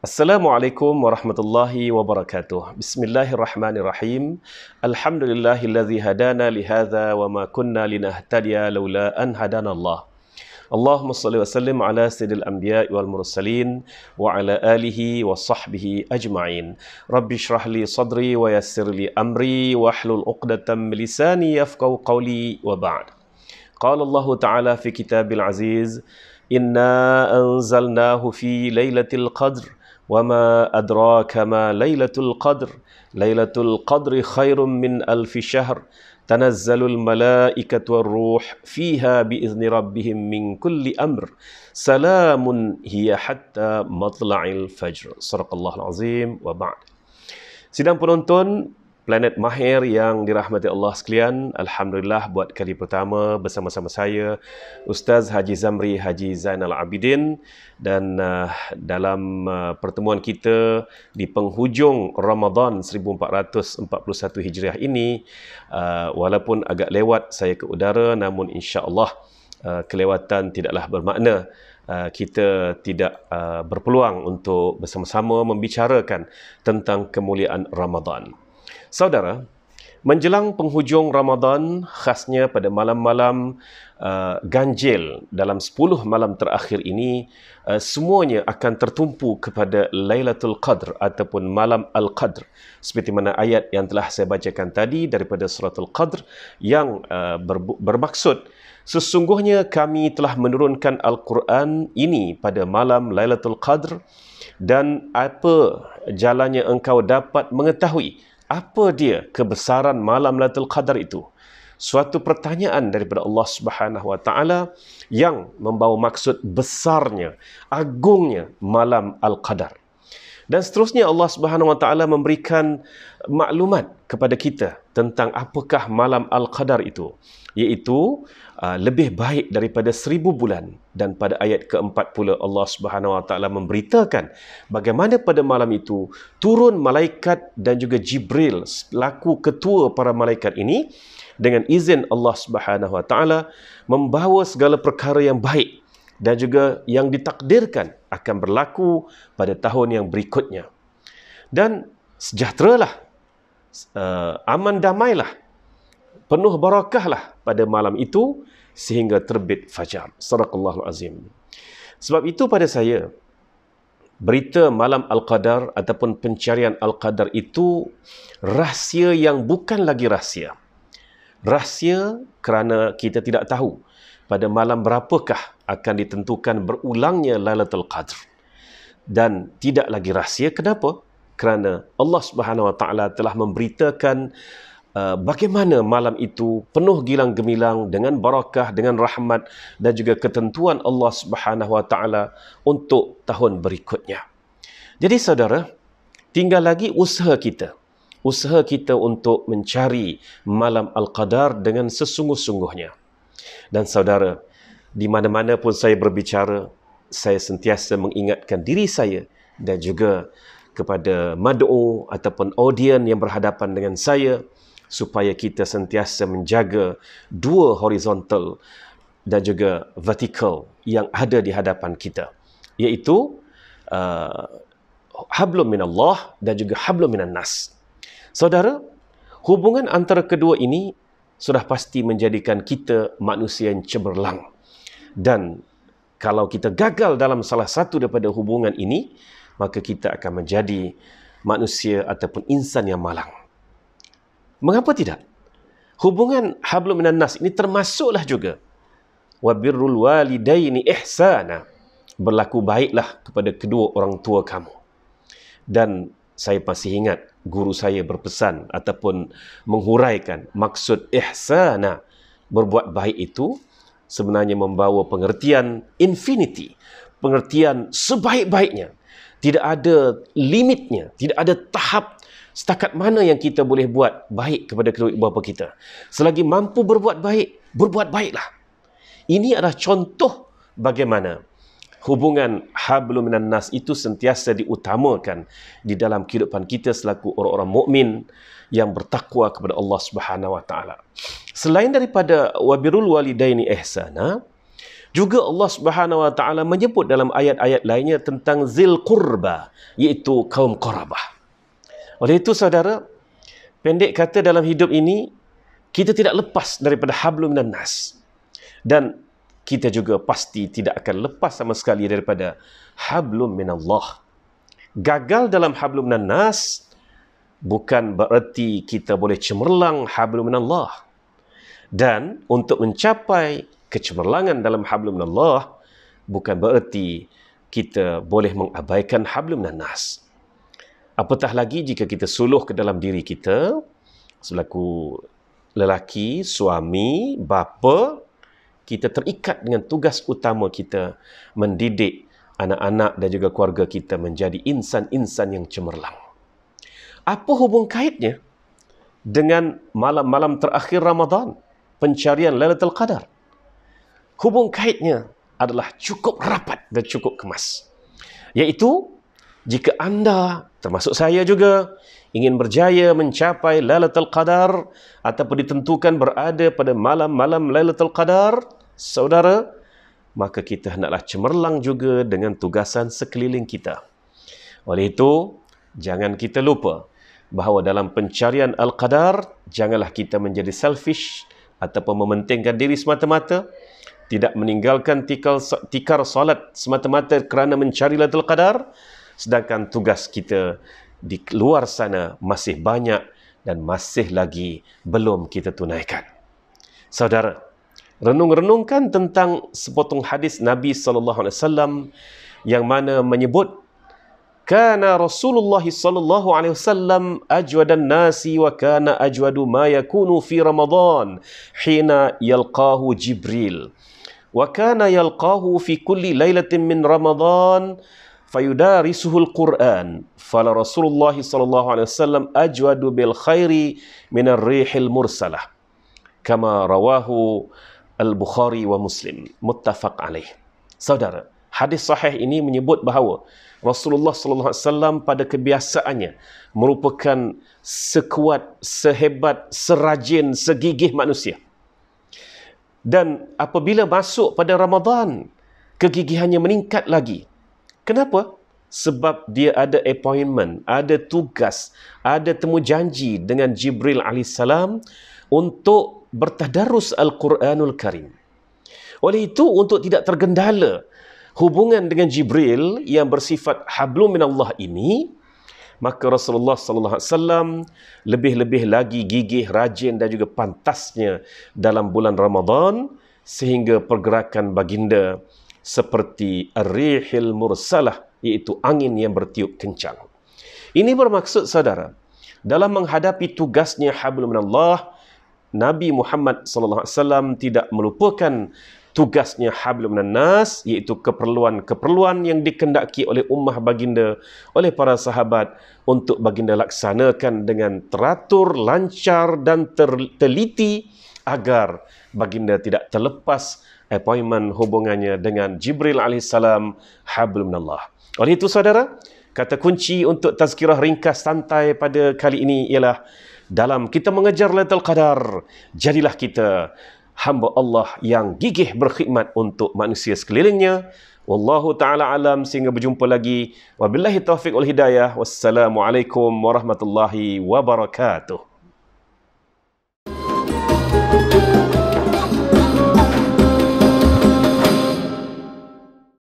Assalamualaikum warahmatullahi wabarakatuh. Bismillahirrahmanirrahim. Alhamdulillahilladzi hadana lihadza wa ma kunna linahtadiya laula an hadanallah. Allahumma salli wa sallim ala sayyidil anbiya'i wal mursalin wa ala alihi wa sahbihi ajma'in. Rabbi shrah li sadri wa yassir li amri wa hlul 'uqdatam min lisani yafqahu qawli wa ba'd. Qala Allah Ta'ala fi kitabil aziz, inna anzalnahu fi lailatul qadr وما أدراك ما ليلة القدر ليلة القدر خير من ألف شهر تنزل الملائكة والروح فيها بإذن ربهم من كل أمر سلام هي حتى مطلع الفجر. صدق الله العظيم وبعد. Sidang penonton Planet Mahir yang dirahmati Allah sekalian, Alhamdulillah buat kali pertama bersama-sama saya Ustaz Haji Zamri Haji Zainal Abidin, dan dalam pertemuan kita di penghujung Ramadan 1441 Hijriah ini, walaupun agak lewat saya ke udara, namun insya-Allah kelewatan tidaklah bermakna kita tidak berpeluang untuk bersama-sama membicarakan tentang kemuliaan Ramadan. Saudara, menjelang penghujung Ramadan, khasnya pada malam-malam ganjil dalam 10 malam terakhir ini, semuanya akan tertumpu kepada Lailatul Qadr ataupun malam Al-Qadr. Seperti mana ayat yang telah saya bacakan tadi daripada Suratul Qadr yang bermaksud, sesungguhnya kami telah menurunkan Al-Quran ini pada malam Lailatul Qadr, dan apa jalannya engkau dapat mengetahui apa dia kebesaran malam Lailatul Qadar itu? Suatu pertanyaan daripada Allah Subhanahu wa taala yang membawa maksud besarnya, agungnya malam Al-Qadar. Dan seterusnya Allah Subhanahu wa taala memberikan maklumat kepada kita tentang apakah malam Al-Qadar itu, iaitu lebih baik daripada 1000 bulan. Dan pada ayat keempat pula Allah Subhanahu wa taala memberitakan bagaimana pada malam itu turun malaikat dan juga Jibril selaku ketua para malaikat ini dengan izin Allah Subhanahu wa taala membawa segala perkara yang baik dan juga yang ditakdirkan akan berlaku pada tahun yang berikutnya. Dan sejahteralah, aman damailah, penuh barakahlah pada malam itu sehingga terbit fajar. Sadaqallahul azim. Sebab itu pada saya, berita malam Al-Qadar ataupun pencarian Al-Qadar itu rahsia yang bukan lagi rahsia. Rahsia kerana kita tidak tahu pada malam berapakah akan ditentukan berulangnya Lailatul Qadr. Dan tidak lagi rahsia, kenapa? Kerana Allah Subhanahu wa taala telah memberitakan bagaimana malam itu penuh gilang gemilang dengan barakah, dengan rahmat dan juga ketentuan Allah Subhanahu wa taala untuk tahun berikutnya. Jadi saudara, tinggal lagi usaha kita untuk mencari malam Al-Qadar dengan sesungguh-sungguhnya. Dan saudara, di mana-mana pun saya berbicara, saya sentiasa mengingatkan diri saya dan juga kepada mad'u ataupun audien yang berhadapan dengan saya, supaya kita sentiasa menjaga dua horizontal dan juga vertikal yang ada di hadapan kita, iaitu hablum minallah dan juga hablum minan nas. Saudara, hubungan antara kedua ini sudah pasti menjadikan kita manusia yang cemerlang. Dan kalau kita gagal dalam salah satu daripada hubungan ini, maka kita akan menjadi manusia ataupun insan yang malang. Mengapa tidak? Hubungan hablum minan nas ini termasuklah juga wa birrul walidaini ihsana, berlaku baiklah kepada kedua orang tua kamu. Dan saya masih ingat guru saya berpesan ataupun menghuraikan maksud ihsana, berbuat baik itu sebenarnya membawa pengertian infinity, pengertian sebaik-baiknya. Tidak ada limitnya, tidak ada tahap setakat mana yang kita boleh buat baik kepada kedua ibu bapa kita. Selagi mampu berbuat baik, berbuat baiklah. Ini adalah contoh bagaimana hubungan hablum minan nas itu sentiasa diutamakan di dalam kehidupan kita selaku orang-orang mukmin yang bertakwa kepada Allah Subhanahu wa taala. Selain daripada wabirul walidaini ihsana, juga Allah Subhanahu wa taala menyebut dalam ayat-ayat lainnya tentang zil qurba, iaitu kaum qarabah. Oleh itu saudara, pendek kata dalam hidup ini kita tidak lepas daripada hablum minan nas. Dan kita juga pasti tidak akan lepas sama sekali daripada hablum minallah. Gagal dalam hablum minan nas bukan bererti kita boleh cemerlang hablum minallah. Dan untuk mencapai kecemerlangan dalam hablum minallah bukan bererti kita boleh mengabaikan hablum minan nas. Apatah lagi jika kita suluh ke dalam diri kita selaku lelaki, suami, bapa, kita terikat dengan tugas utama kita mendidik anak-anak dan juga keluarga kita menjadi insan-insan yang cemerlang. Apa hubung kaitnya dengan malam-malam terakhir Ramadan, pencarian Lailatul Qadar? Hubung kaitnya adalah cukup rapat dan cukup kemas. Iaitu, jika anda, termasuk saya juga, ingin berjaya mencapai Lailatul Qadar ataupun ditentukan berada pada malam-malam Lailatul Qadar, saudara, maka kita hendaklah cemerlang juga dengan tugasan sekeliling kita. Oleh itu, jangan kita lupa bahawa dalam pencarian Al-Qadar, janganlah kita menjadi selfish ataupun mementingkan diri semata-mata, tidak meninggalkan tikar solat semata-mata kerana mencari Lailatul Qadar, sedangkan tugas kita di luar sana masih banyak dan masih lagi belum kita tunaikan. Saudara, renung-renungkan tentang sepotong hadis Nabi SAW yang mana menyebut kana Rasulullah SAW ajwadan nasi wa kana ajwadu ma yakunu fi Ramadan hina yalqahu Jibril wa kana yalqahu fi kulli lailatin min Ramadan fayudarisuhul Quran fala Rasulullah sallallahu alaihi wasallam ajwadu bil khairi minar rihil mursalah kama rawahu Al-Bukhari wa Muslim muttafaq alaih. Saudara, hadis sahih ini menyebut bahawa Rasulullah sallallahu alaihi wasallam pada kebiasaannya merupakan sekuat, sehebat, serajin, segigih manusia. Dan apabila masuk pada Ramadan, kegigihannya meningkat lagi. Kenapa? Sebab dia ada appointment, ada tugas, ada temu janji dengan Jibril AS untuk bertadarus Al-Quranul Karim. Oleh itu, untuk tidak tergendala hubungan dengan Jibril yang bersifat hablum minallah ini, maka Rasulullah SAW lebih-lebih lagi gigih, rajin dan juga pantasnya dalam bulan Ramadan, sehingga pergerakan baginda seperti ar-rihil mursalah, iaitu angin yang bertiup kencang. Ini bermaksud, saudara, dalam menghadapi tugasnya hablum minallah, Nabi Muhammad SAW tidak melupakan tugasnya hablum minan nas, iaitu keperluan-keperluan yang dikendaki oleh ummah baginda, oleh para sahabat, untuk baginda laksanakan dengan teratur, lancar dan teliti agar baginda tidak terlepas appointment hubungannya dengan Jibril AS hablum minallah. Oleh itu, saudara, kata kunci untuk tazkirah ringkas santai pada kali ini ialah dalam kita mengejar Lailatul Qadar, jadilah kita hamba Allah yang gigih berkhidmat untuk manusia sekelilingnya. Wallahu ta'ala alam, sehingga berjumpa lagi. Wabillahi taufiq wal hidayah. Wassalamualaikum warahmatullahi wabarakatuh.